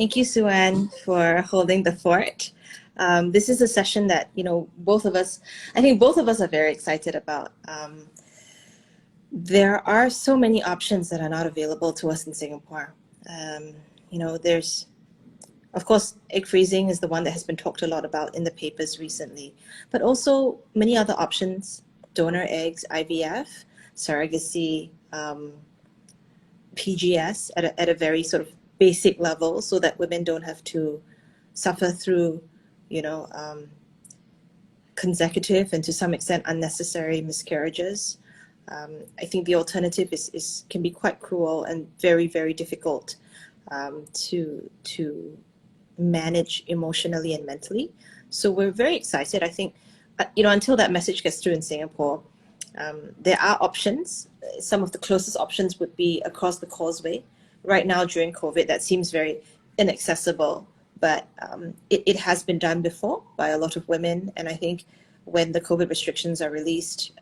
Thank you, Suan, for holding the fort. This is a session that, both of us, I think both of us are very excited about. There are so many options that are not available to us in Singapore. There's, of course, egg freezing is the one that has been talked a lot about in the papers recently, but also many other options: donor eggs, IVF, surrogacy, PGS at a very sort of basic level, so that women don't have to suffer through, consecutive and to some extent unnecessary miscarriages. I think the alternative can be quite cruel and very, very difficult to manage emotionally and mentally. So we're very excited. I think, until that message gets through in Singapore, there are options. Some of the closest options would be across the causeway. Right now, during COVID, that seems very inaccessible, but it has been done before by a lot of women. And I think when the COVID restrictions are released,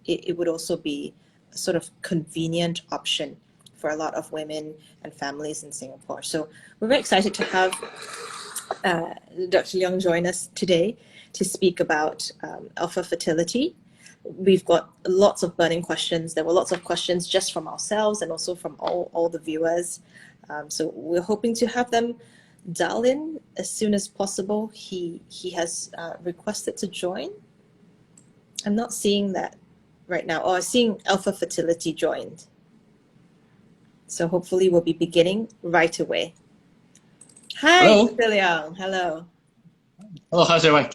it would also be a sort of convenient option for a lot of women and families in Singapore. So we're very excited to have Dr. Leong join us today to speak about alpha fertility. We've got lots of burning questions. There were lots of questions just from ourselves and also from all the viewers. So we're hoping to have them dial in as soon as possible. He has requested to join. I'm not seeing that right now. Oh, I'm seeing alpha fertility joined. So hopefully we'll be beginning right away. Hi, Hello. Dr. Leong. Hello. Hello, how's everyone?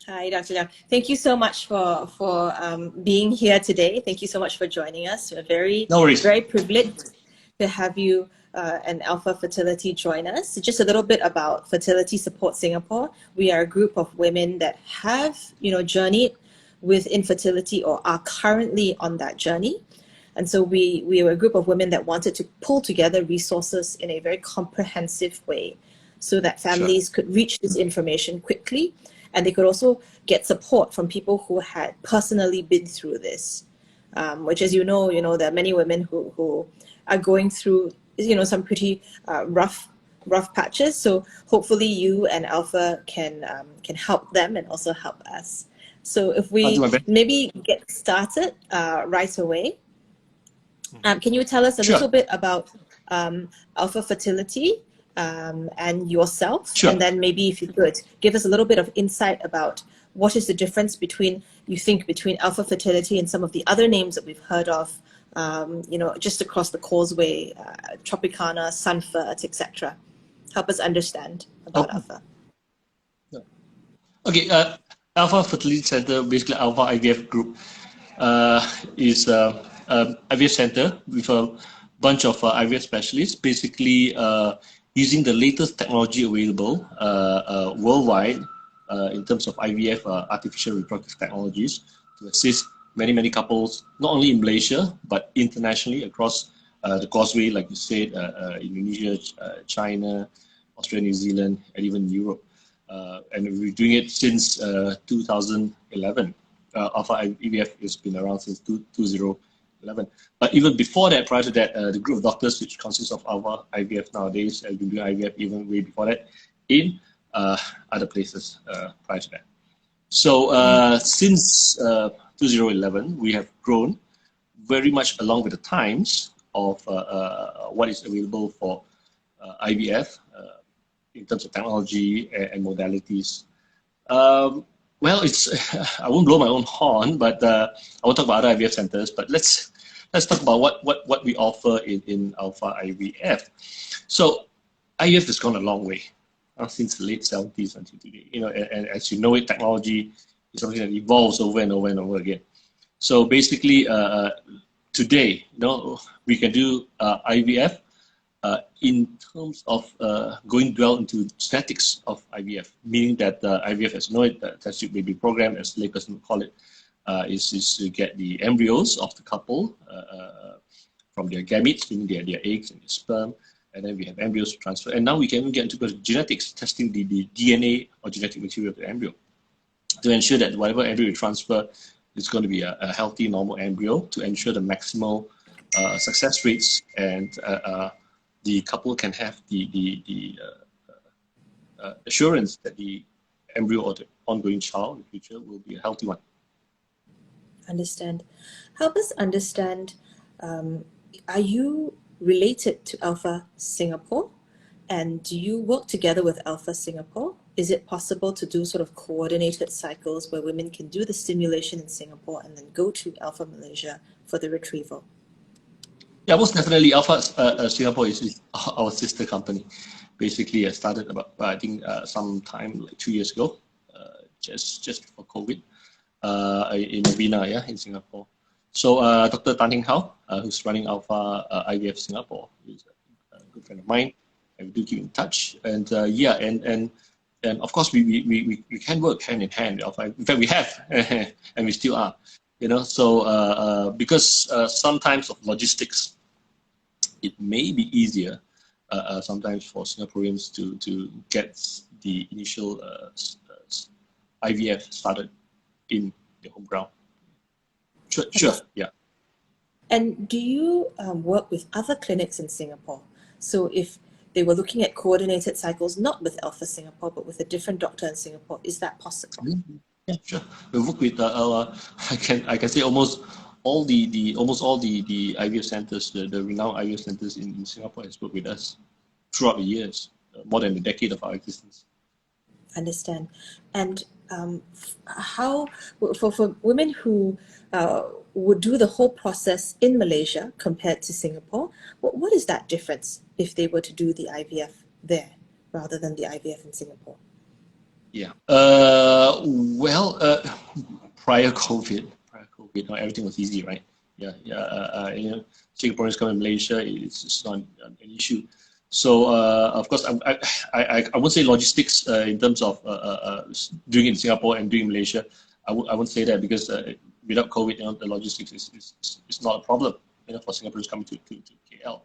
Hi, Dr. Leong. Thank you so much for being here today. Thank you so much for joining us. We're No worries. very privileged to have you and Alpha Fertility join us. Just a little bit about Fertility Support Singapore. We are a group of women that have, journeyed with infertility or are currently on that journey. And so we were a group of women that wanted to pull together resources in a very comprehensive way so that families could reach this information quickly, and they could also get support from people who had personally been through this, which, as there are many women who are going through, some pretty rough patches. So hopefully you and Alpha can help them and also help us. So if we maybe get started right away. Can you tell us a little bit about alpha fertility and yourself? Sure. And then maybe if you could give us a little bit of insight about what is the difference between alpha fertility and some of the other names that we've heard of, just across the causeway, Tropicana, Sunfert, etc. Help us understand about alpha. Okay, Alpha Fertility Center, basically Alpha IVF Group, is IVF center with a bunch of IVF specialists, basically using the latest technology available worldwide in terms of IVF, artificial reproductive technologies, to assist many couples, not only in Malaysia, but internationally across the causeway, like you said, Indonesia, China, Australia, New Zealand, and even Europe. And we've been doing it since 2011. Alpha IVF has been around since 2011. But even before that, prior to that, the group of doctors, which consists of Alpha IVF nowadays, have been doing IVF even way before that in other places prior to that. So since 2011, we have grown very much along with the times of what is available for IVF in terms of technology and modalities. Well, I won't blow my own horn, but I won't talk about other IVF centers. But let's talk about what we offer in Alpha IVF. So IVF has gone a long way since the late 70s until today. And as you know, technology is something that evolves over and over and over again. So basically, today, we can do IVF in terms of going well into genetics of IVF, meaning that IVF, as you know it, test tube baby program, as laypersons call it, is to get the embryos of the couple from their gametes, meaning their eggs and their sperm, and then we have embryos to transfer. And now we can even get into genetics, testing the DNA or genetic material of the embryo to ensure that whatever embryo we transfer is going to be a healthy, normal embryo, to ensure the maximal success rates and the couple can have the assurance that the embryo or the ongoing child in the future will be a healthy one. Understand. Help us understand, are you related to Alpha Singapore? And do you work together with Alpha Singapore? Is it possible to do sort of coordinated cycles where women can do the stimulation in Singapore and then go to Alpha Malaysia for the retrieval? Yeah, most definitely. Alpha Singapore is our sister company. Basically, I started about, I think, sometime like 2 years ago, just before COVID, in Novena, yeah, in Singapore. So Dr. Tan Heng Hao, who's running Alpha IVF Singapore, is a good friend of mine, and we do keep in touch. And yeah, and of course we can work hand in hand. In fact, we have, and we still are. You know, so because sometimes of logistics, it may be easier sometimes for Singaporeans to get the initial IVF started in the home ground. Sure, yeah. And do you work with other clinics in Singapore? So if they were looking at coordinated cycles, not with Alpha Singapore, but with a different doctor in Singapore, is that possible? Yeah, sure. We work with I can say almost all the IVF centers, the renowned IVF centers in Singapore has worked with us throughout the years, more than a decade of our existence. Understand. And how, for women who would do the whole process in Malaysia compared to Singapore, what is that difference if they were to do the IVF there rather than the IVF in Singapore? Yeah. Well, prior COVID, everything was easy, right? Yeah. You know, Singaporeans come to Malaysia, it's not an issue. So of course, I won't say logistics in terms of doing it in Singapore and doing Malaysia. I won't say that because without COVID, you know, the logistics is not a problem, you know, for Singaporeans coming to KL.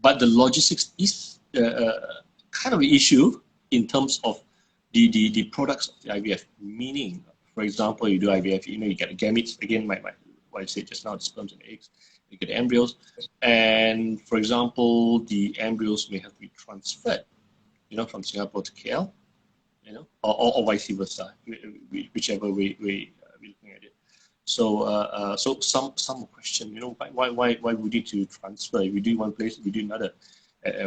But the logistics is kind of an issue in terms of the products of the IVF. Meaning, for example, you do IVF, you know, you get the gametes. Again, what I said just now, the sperms and eggs. You get the embryos, and for example, the embryos may have to be transferred, you know, from Singapore to KL, you know, or vice versa, whichever way we're looking at it. So so some question, you know, why we need to transfer? If we do one place, we do another.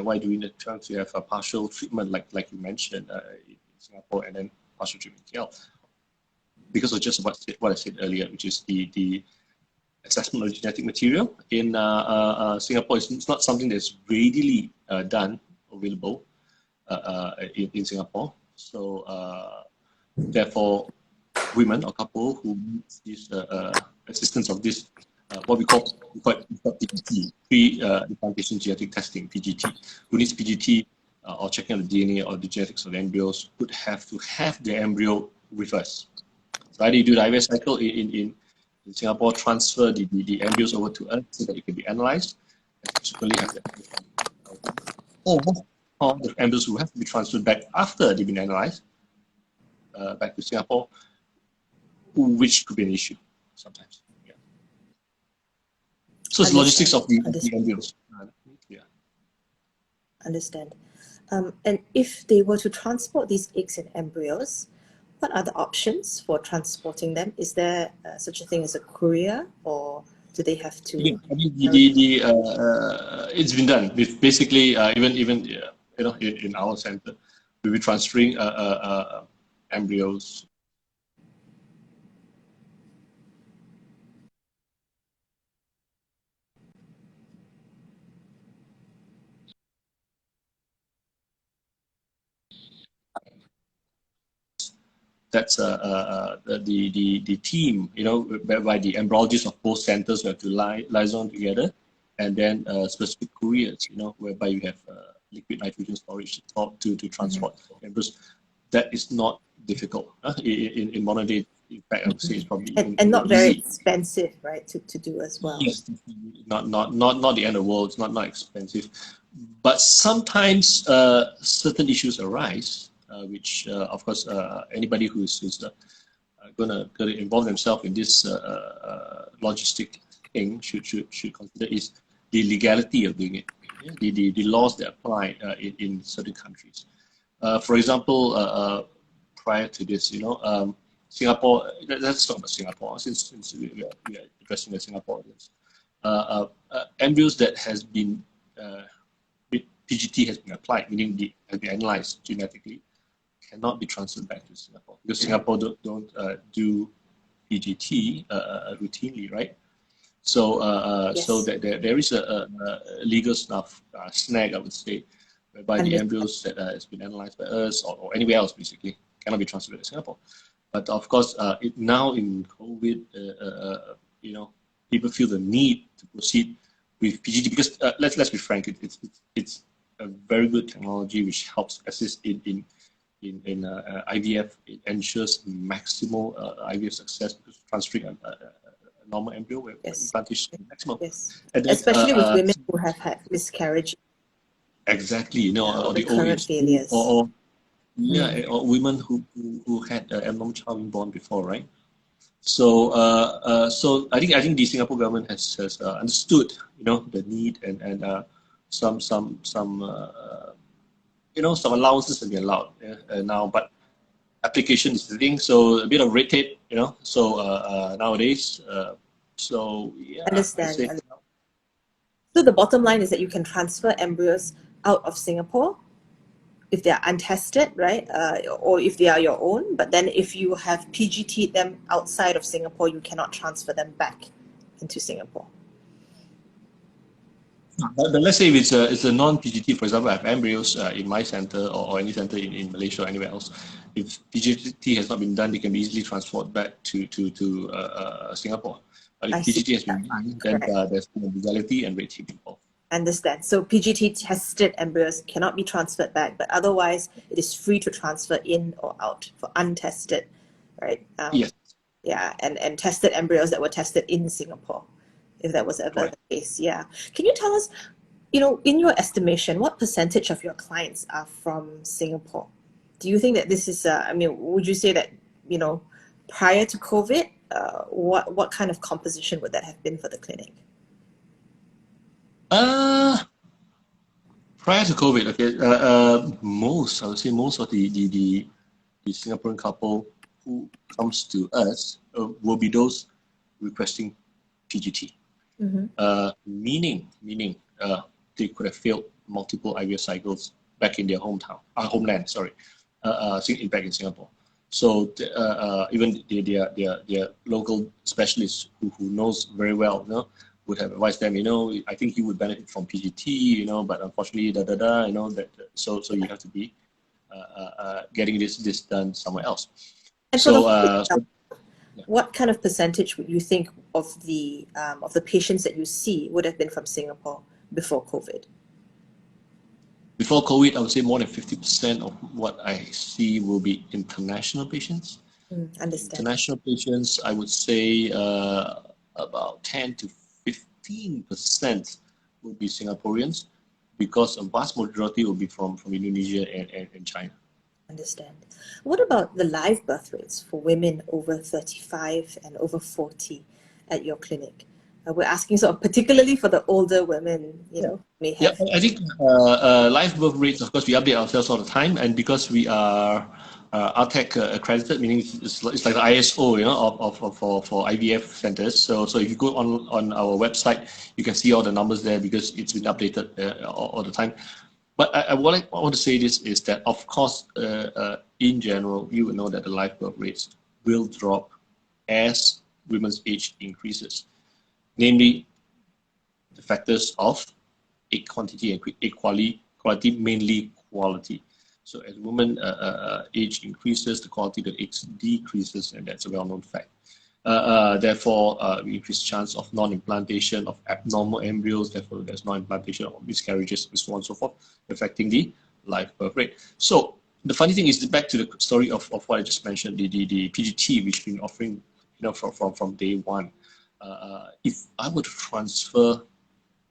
Why do we need to have a partial treatment like you mentioned in Singapore and then partial treatment in KL? Because of just what I said earlier, which is the assessment of genetic material in Singapore is not something that's readily available in Singapore. So therefore, women or couple who need this assistance of this what we call PGT, pre-implantation genetic testing, PGT, who needs PGT or checking on the DNA or the genetics of the embryos, would have to have the embryo with us. So either you do the IVF cycle in Singapore, transfer the embryos over to us so that it can be analyzed, and subsequently have the or the embryos will have to be transferred back after they've been analyzed back to Singapore, which could be an issue sometimes. Yeah. So it's logistics of the embryos. Yeah. Understand. And if they were to transport these eggs and embryos, what are the options for transporting them? Is there such a thing as a courier, or do they have to? Yeah, I mean, it's been done. With basically, even you know, in our center, we'll be transferring embryos. That's the team, you know, whereby the embryologists of both centers have to liaison together, and then specific couriers, you know, whereby you have liquid nitrogen storage to transport embryos. That is not difficult in modern day. In fact, I would say it's probably and not very expensive, right, to do as well. Yes, not the end of the world. It's not expensive, but sometimes certain issues arise. Which of course anybody who's gonna involve themselves in this logistic thing should consider is the legality of doing it, the laws that apply in certain countries. For example, prior to this, Singapore. Let's talk about Singapore since we are addressing the Singapore audience. Embryos that has been PGT has been applied, meaning has been analyzed genetically, cannot be transferred back to Singapore because Singapore don't do PGT routinely, right? So, Yes. so that there is a legal snag, I would say, whereby the embryos that has been analyzed by us or anywhere else basically cannot be transferred to Singapore. But of course, now in COVID, people feel the need to proceed with PGT because let's be frank, it's a very good technology which helps assist in IVF. It ensures maximal IVF success because transferring a normal embryo where implantation is maximum. Yes. And then, Especially with women who have had miscarriage. Exactly, or the recurrent OAs, failures. or women who had an abnormal child being born before, right? So, so I think the Singapore government has understood, the need and some some allowances have been allowed now, but application is the thing. So a bit of red tape, So nowadays, so yeah, I Understand. say. So the bottom line is that you can transfer embryos out of Singapore if they are untested, right? Or if they are your own. But then if you have PGT'd them outside of Singapore, you cannot transfer them back into Singapore. But let's say if it's a non-PGT, for example, I have embryos in my center or any center in Malaysia or anywhere else. If PGT has not been done, they can be easily transferred back to Singapore. But if PGT has been done, then there's legality and red tape involved. Understand. So PGT tested embryos cannot be transferred back, but otherwise it is free to transfer in or out for untested, right? Yes. Yeah, and tested embryos that were tested in Singapore, if that was ever the case. Yeah. Can you tell us, in your estimation, what percentage of your clients are from Singapore? Do you think that this is, would you say that, prior to COVID, what kind of composition would that have been for the clinic? Prior to COVID, okay, I would say most of the Singaporean couple who comes to us will be those requesting PGT. Meaning they could have failed multiple IVF cycles back in their homeland, back in Singapore. So even their local specialists who knows very well, would have advised them, I think you would benefit from PGT, but unfortunately, that so you have to be getting this done somewhere else. And so, what kind of percentage would you think of the patients that you see would have been from Singapore before COVID? Before COVID, I would say more than 50% of what I see will be international patients. Understand. International patients, I would say about 10 to 15% will be Singaporeans, because a vast majority will be from Indonesia and China. Understand. What about the live birth rates for women over 35 and over 40 at your clinic? We're asking sort of particularly for the older women, may have. Yeah, I think live birth rates, of course, we update ourselves all the time, and because we are RTEC accredited, meaning it's like the ISO, for IVF centers. So if you go on our website, you can see all the numbers there because it's been updated all the time. But what I want to say is that, of course, in general, you will know that the live birth rates will drop as women's age increases, namely the factors of egg quantity and egg quality, mainly quality. So as women age increases, the quality of the eggs decreases, and that's a well-known fact. Therefore, increased chance of non-implantation of abnormal embryos. Therefore, there's non-implantation of miscarriages, and so on and so forth, affecting the live birth rate. So the funny thing is, back to the story of what I just mentioned, the PGT, which we've been offering, from day one. If I were to transfer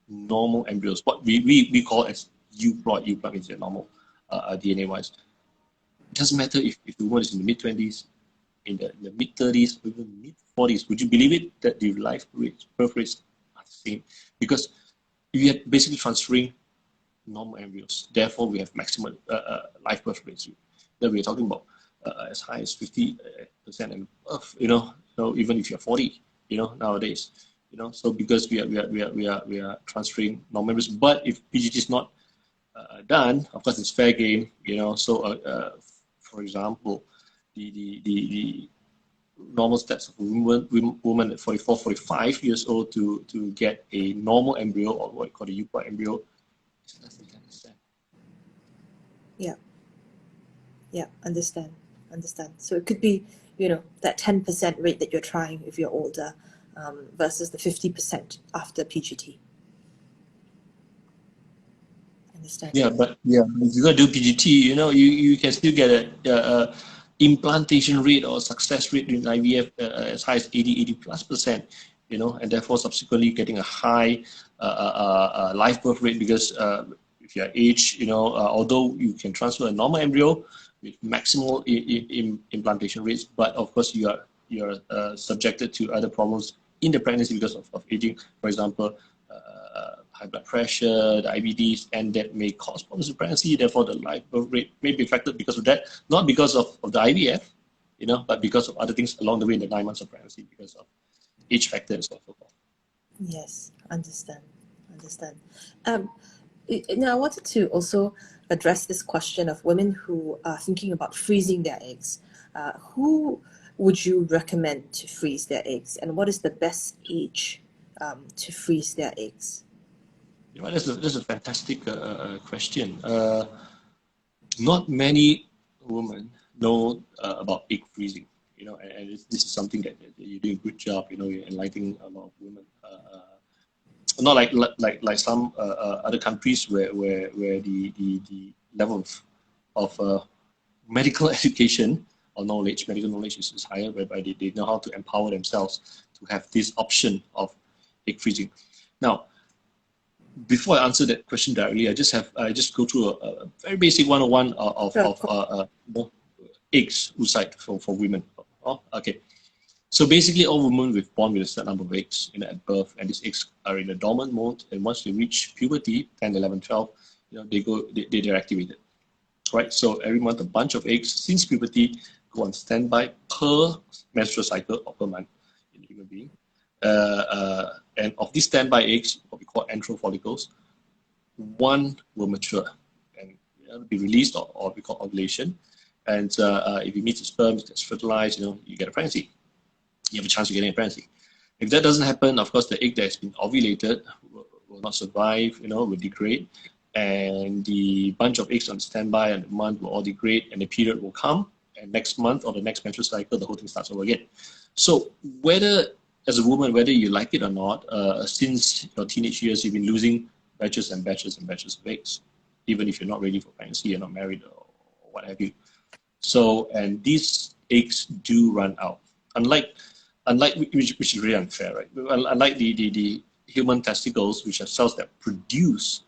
normal embryos, what we call as euploid means they're normal DNA-wise. It doesn't matter if the woman is in the mid-20s, in the mid-30s, or even mid-40s. Would you believe it that the live birth rates are the same? Because we are basically transferring normal embryos. Therefore, we have maximum live birth rates that we're talking about as high as 50% and above. So even if you're 40, nowadays, so because we are transferring normal embryos. But if PGT is not done, of course, it's fair game. So for example, the normal steps of a woman at 44, 45 years old to get a normal embryo, or what you call a Oocyte embryo, is less than 10%. Yeah, understand. So it could be, that 10% rate that you're trying if you're older, versus the 50% after PGT. Understand. Yeah, but if you're gonna do PGT, you can still get a implantation rate or success rate in IVF as high as 80 plus %, and therefore subsequently getting a high live birth rate, because if you're age, although you can transfer a normal embryo with maximal implantation rates, but of course you're subjected to other problems in the pregnancy because of aging. For example, high blood pressure, diabetes, and that may cause problems in pregnancy. Therefore, the live birth rate may be affected because of that, not because of the IVF, but because of other things along the way in the 9 months of pregnancy, because of age factor and so forth. Yes, understand. Now, I wanted to also address this question of women who are thinking about freezing their eggs. Who would you recommend to freeze their eggs, and what is the best age to freeze their eggs? That's a fantastic question. Not many women know about egg freezing, and this is something that you're doing a good job. You're enlightening a lot of women. Not like some other countries where the level of medical education or medical knowledge is higher, whereby they know how to empower themselves to have this option of egg freezing. Now, before I answer that question directly, I just go through a very basic 101 of eggs, oocyte for women. Okay. So basically, all women were born with a certain number of eggs at birth, and these eggs are in a dormant mode. And once they reach puberty, 10, 11, 12, they're activated, right? So every month, a bunch of eggs since puberty go on standby per menstrual cycle or per month in a human being. And of these standby eggs, what we call antral follicles, one will mature and be released, or we call ovulation. And if it meets the sperm, it gets fertilized, you get a pregnancy. You have a chance of getting a pregnancy. If that doesn't happen, of course, the egg that has been ovulated will not survive, will degrade. And the bunch of eggs on standby and the month will all degrade, and the period will come. And next month or the next menstrual cycle, the whole thing starts over again. So whether, as a woman, whether you like it or not, since your teenage years, you've been losing batches and batches and batches of eggs, even if you're not ready for pregnancy, you're not married or what have you. So, and these eggs do run out. Unlike which is really unfair, right? Unlike the human testicles, which are cells that produce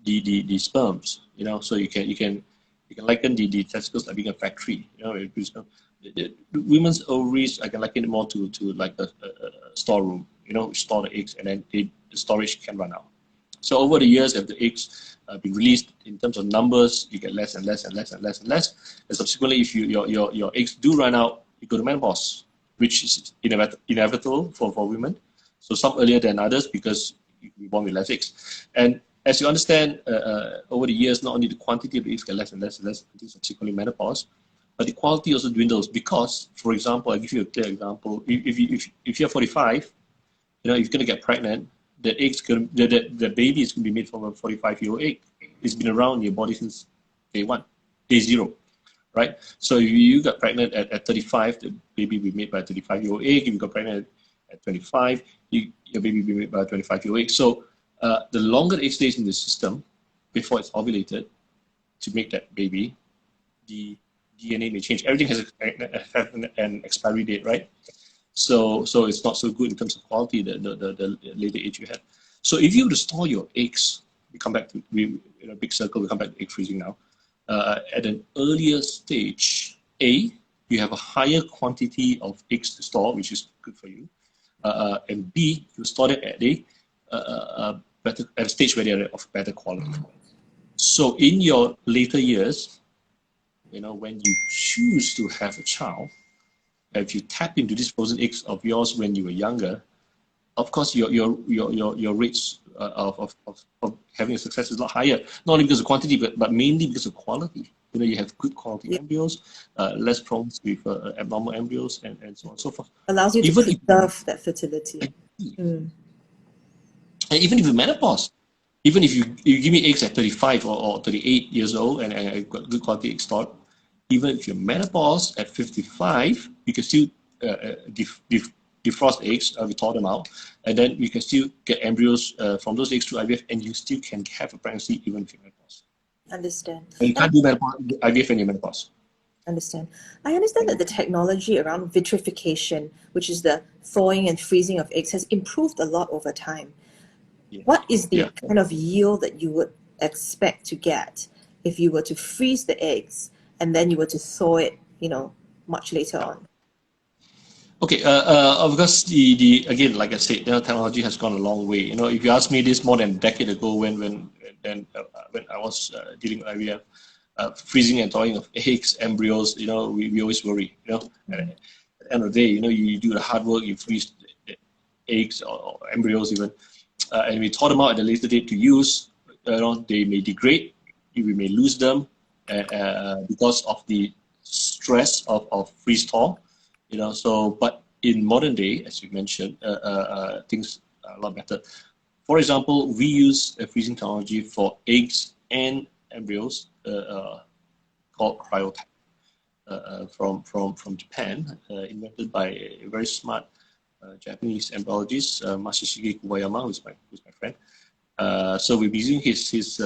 the sperms, so you can liken the testicles like being a factory, the women's ovaries, I can liken it more to like a storeroom, which store the eggs, and then the storage can run out. So over the years, as the eggs been released, in terms of numbers, you get less and less and less and less and less. And subsequently, if your eggs do run out, you go to menopause, which is inevitable for women. So some earlier than others, because you're born with less eggs. And as you understand, over the years, not only the quantity of eggs get less and less and less until subsequently menopause, but the quality also dwindles because, for example, I'll give you a clear example. If you're 45, if you're going to get pregnant, the baby is going to be made from a 45-year-old egg. It's been around in your body since day zero, right? So if you got pregnant at 35, the baby will be made by a 35-year-old egg. If you got pregnant at 25, your baby will be made by a 25-year-old egg. So the longer the egg stays in the system before it's ovulated to make that baby, the DNA may change. Everything has an expiry date, right? So it's not so good in terms of quality, the later age you have. So if you were to store your eggs, we come back to, in a big circle, we come back to egg freezing now. At an earlier stage, A, you have a higher quantity of eggs to store, which is good for you. And B, you store it at a better, at a stage where they're of better quality. So in your later years, when you choose to have a child, if you tap into these frozen eggs of yours when you were younger, of course your rates of having a success is a lot higher. Not only because of quantity, but mainly because of quality. You have good quality embryos, less prone with abnormal embryos, and so on and so forth. Allows you to Even preserve that fertility. and even if you menopause, even if you give me eggs at 35 or 38 years old and I got good quality egg stored, even if you're menopause at 55, you can still defrost eggs, we thaw them out, and then you can still get embryos from those eggs through IVF, and you still can have a pregnancy even if you're menopause. Understand. And you can't do IVF when you're menopause. Understand. I understand that the technology around vitrification, which is the thawing and freezing of eggs, has improved a lot over time. Yeah. What is the kind of yield that you would expect to get if you were to freeze the eggs and then you were to thaw it, much later on? Okay, of course, the again, like I said, technology has gone a long way. If you ask me this more than a decade ago, when I was dealing with IVF, freezing and thawing of eggs, embryos, we always worry. At the end of the day, you do the hard work, you freeze the eggs or embryos even, and we thaw them out at a later date to use. They may degrade, we may lose them because of the stress of freeze thaw. But in modern day, as you mentioned, things are a lot better. For example, we use a freezing technology for eggs and embryos called cryotype from Japan, invented by a very smart Japanese embryologist, Masashige Kuwayama, who's my friend. So we've been using his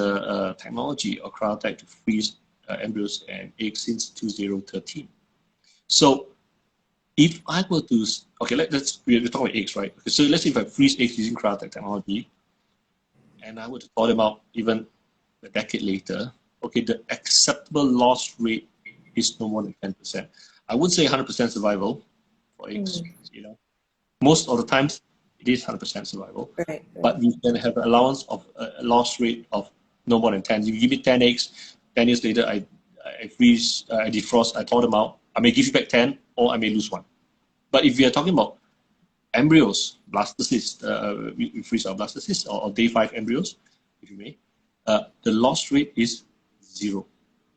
technology or cryotype to freeze embryos and eggs since 2013. So if I were to, we're talking about eggs, right? Okay, so let's say if I freeze eggs using cryotype technology, and I were to thaw them out even a decade later, the acceptable loss rate is no more than 10%. I wouldn't say 100% survival for eggs. Most of the times it is 100% survival. Right. But you can have an allowance of a loss rate of no more than 10. You give me 10 eggs, 10 years later I freeze, I defrost, I thaw them out. I may give you back 10, or I may lose one. But if we are talking about embryos, blastocysts, we freeze our blastocysts or day 5 embryos, if you may, the loss rate is 0.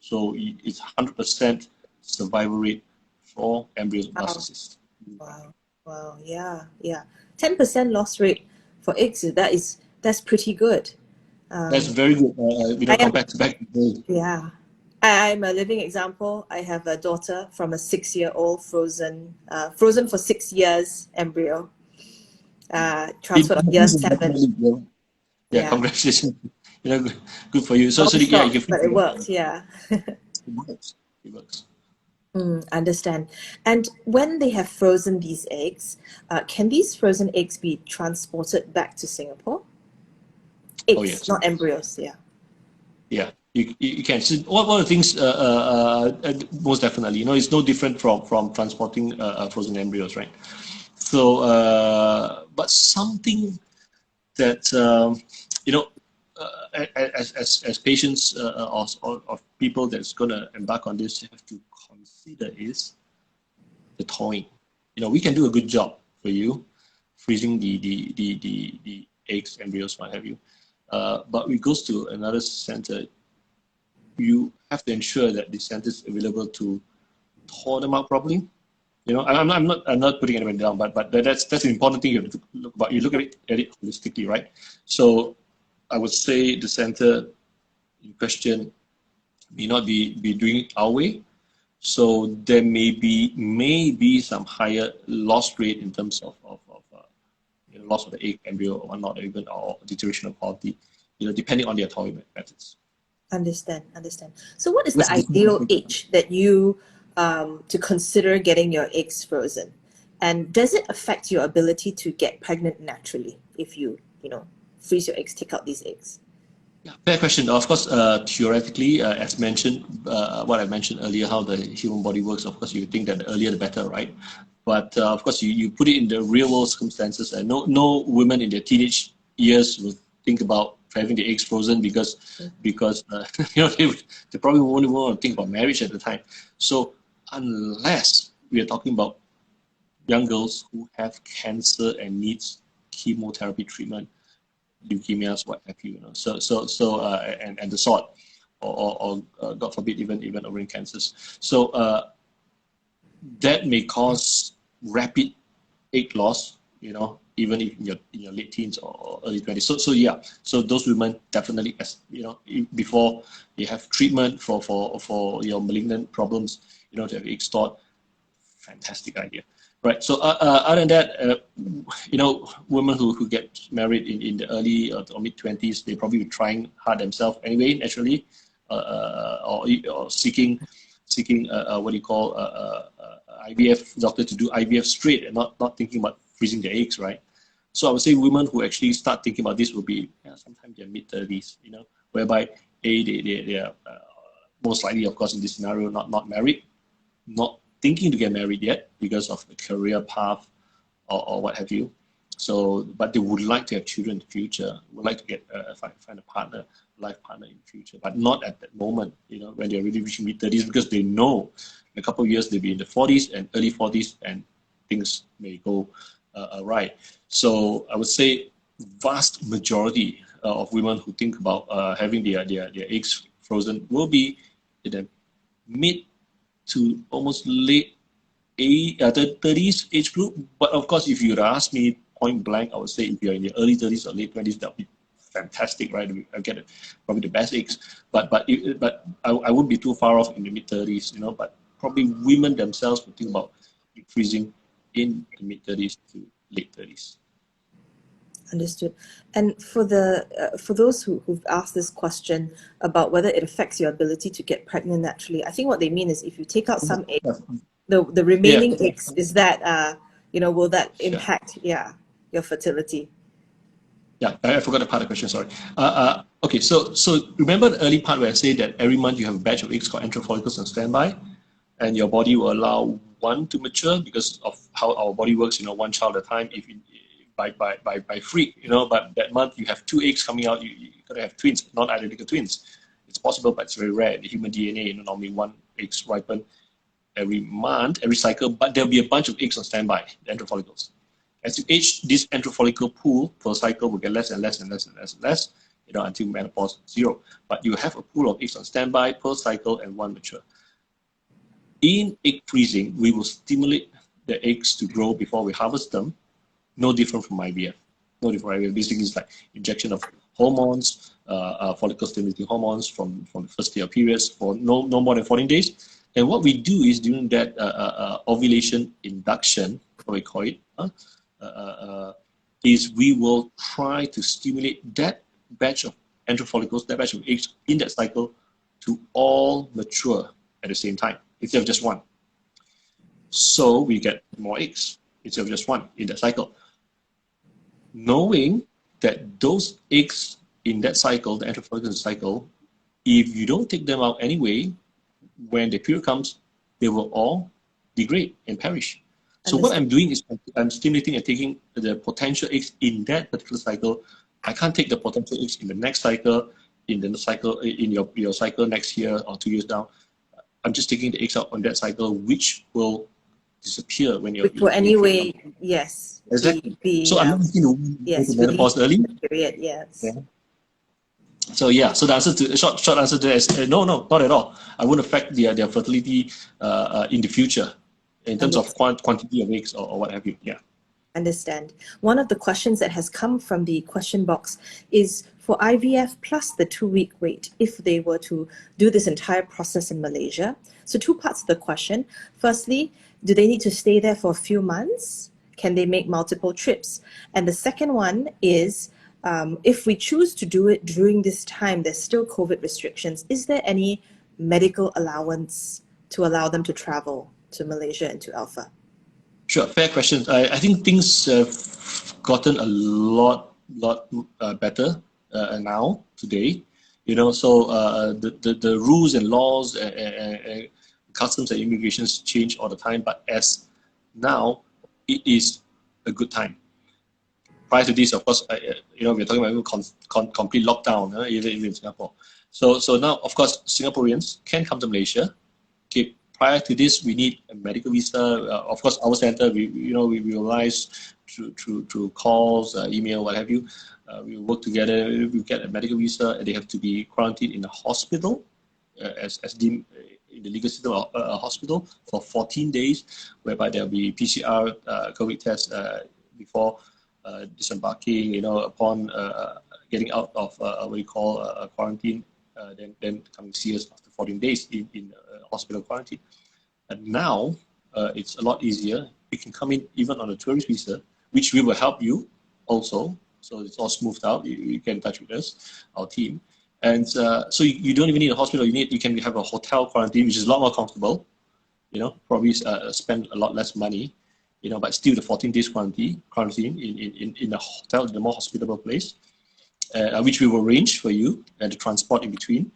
So it's 100% survival rate for embryos blastocysts. Wow. Yeah. 10% loss rate for eggs, that's pretty good. That's very good. Compared to back in the day. Yeah. I'm a living example. I have a daughter from a 6-year-old frozen for 6 years embryo, transferred on year 7. Yeah, congratulations. Good for you. So you can. But it works. Yeah. It works. Understand. And when they have frozen these eggs, can these frozen eggs be transported back to Singapore? Eggs, yes. not embryos. Yeah. Yeah, you can. So one of the things, most definitely, it's no different from transporting frozen embryos, right? So, but something that as patients or people that's going to embark on this have to consider is the thawing. We can do a good job for you, freezing the eggs, embryos, what have you. But it goes to another center. You have to ensure that the center is available to thaw them out properly. I'm not putting anyone down, but that's an important thing you have to look about. You look at it holistically, right? So I would say the center in question may not be doing it our way. So there may be some higher loss rate in terms of loss of the egg, embryo, or not, even or deterioration of quality, depending on their thawing methods. Understand. So what is the ideal age that you to consider getting your eggs frozen? And does it affect your ability to get pregnant naturally if you freeze your eggs, take out these eggs? Yeah, fair question. Of course, theoretically, as mentioned, what I mentioned earlier, how the human body works, of course, you think that the earlier the better, right? But of course, you put it in the real world circumstances, and no women in their teenage years will think about having the eggs frozen because you know they probably won't want to think about marriage at the time. So unless we are talking about young girls who have cancer and needs chemotherapy treatment, leukemias, what have you, and the sort, or God forbid, even ovarian cancers. So that may cause rapid egg loss, even if in your late teens or early 20s. So yeah, so those women definitely, before they have treatment for your malignant problems, to have egg stored, fantastic idea. Right. So other than that, women who get married in the early or mid 20s, they probably be trying hard themselves anyway, naturally, or seeking what do you call IVF doctor to do IVF straight and not thinking about freezing their eggs, right? So I would say women who actually start thinking about this will be sometime in their mid 30s, whereby they are most likely, of course, in this scenario, not married, not thinking to get married yet because of the career path or what have you. So, but they would like to have children in the future, would like to get find a partner, life partner in the future, but not at that moment, when they're really reaching mid-30s, because they know in a couple of years they'll be in the 40s and early 40s and things may go right. So I would say vast majority of women who think about having their eggs frozen will be in the mid to almost late 30s age group. But of course, if you'd ask me point blank, I would say if you're in the early 30s or late 20s, that would be fantastic, right? I get it, probably the best eggs. But I wouldn't be too far off in the mid 30s, But probably women themselves would think about freezing in the mid 30s to late 30s. Understood. And for those who've asked this question about whether it affects your ability to get pregnant naturally, I think what they mean is if you take out some eggs, the remaining eggs, is that will that impact your fertility? Yeah, I forgot the part of the question, sorry. Okay, so remember the early part where I said that every month you have a batch of eggs called antral follicles on standby, and your body will allow one to mature because of how our body works, one child at a time, by freak, but that month you have two eggs coming out, you gotta have twins, non-identical twins. It's possible, but it's very rare. In the human DNA, normally one eggs ripen every month, every cycle, but there'll be a bunch of eggs on standby, the antral follicles. As you age, this antral follicle pool per cycle will get less and less and less and less and less, until menopause 0. But you have a pool of eggs on standby per cycle and one mature. In egg freezing, we will stimulate the eggs to grow before we harvest them. No different from IVF. No different from IVF. Basically, it's like injection of hormones, follicle stimulating hormones from the first day of periods for no more than 14 days. And what we do is during that ovulation induction, what we call it, is we will try to stimulate that batch of antral follicles, that batch of eggs in that cycle to all mature at the same time, instead of just one. So we get more eggs instead of just one in that cycle. Knowing that those eggs in that cycle, the antral follicle cycle, if you don't take them out anyway, when the period comes, they will all degrade and perish. So what I'm doing is I'm stimulating and taking the potential eggs in that particular cycle. I can't take the potential eggs in the next cycle, in your cycle next year or 2 years down. I'm just taking the eggs out on that cycle, which will disappear when you're. Which will anyway, yes. Exactly. So I'm not looking to go to menopause early. Period, yes. Yeah. So yeah, so the short answer to that is no, not at all. I won't affect their fertility in the future in terms of quantity of eggs or what have you. Yeah. Understand. One of the questions that has come from the question box is for IVF plus the 2-week wait, if they were to do this entire process in Malaysia. So 2 parts of the question. Firstly, do they need to stay there for a few months? Can they make multiple trips? And the second one is, if we choose to do it during this time, there's still COVID restrictions. Is there any medical allowance to allow them to travel to Malaysia and to Alpha? Sure, fair question. I think things have gotten a lot better now, today. So the rules and laws and customs and immigrations change all the time, but as now, it is a good time. prior to this, of course, we're talking about complete lockdown, even in Singapore. So now, of course, Singaporeans can come to Malaysia. Okay, prior to this, we need a medical visa. Of course, our center, we realize through calls, email, what have you. We work together. We get a medical visa, and they have to be quarantined in a hospital, as deemed in the legal system of a hospital for 14 days, whereby there'll be PCR COVID test before disembarking. Upon getting out of what you call quarantine, then coming to see us after 14 days in hospital quarantine. And now it's a lot easier. You can come in even on a tourist visa, which we will help you also. So it's all smoothed out. You get in touch with us, our team. And so you don't even need a hospital. You can have a hotel quarantine, which is a lot more comfortable. Probably spend a lot less money. But still the 14 days quarantine in a hotel, in a more hospitable place, which we will arrange for you, and the transport in between,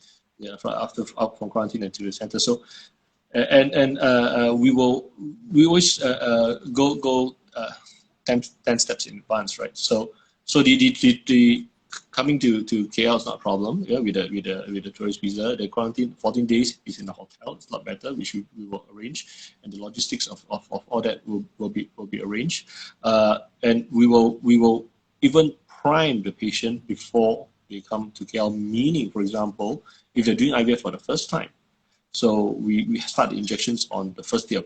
out from quarantine and to the center. So, we always go 10 steps in advance, right? So the coming to KL is not a problem. With the tourist visa, the quarantine 14 days is in the hotel. It's a lot better, which we will arrange, and the logistics of all that will be arranged. And we will even prime the patient before they come to KL. Meaning, for example, if they're doing IVF for the first time, so we start the injections on the first day of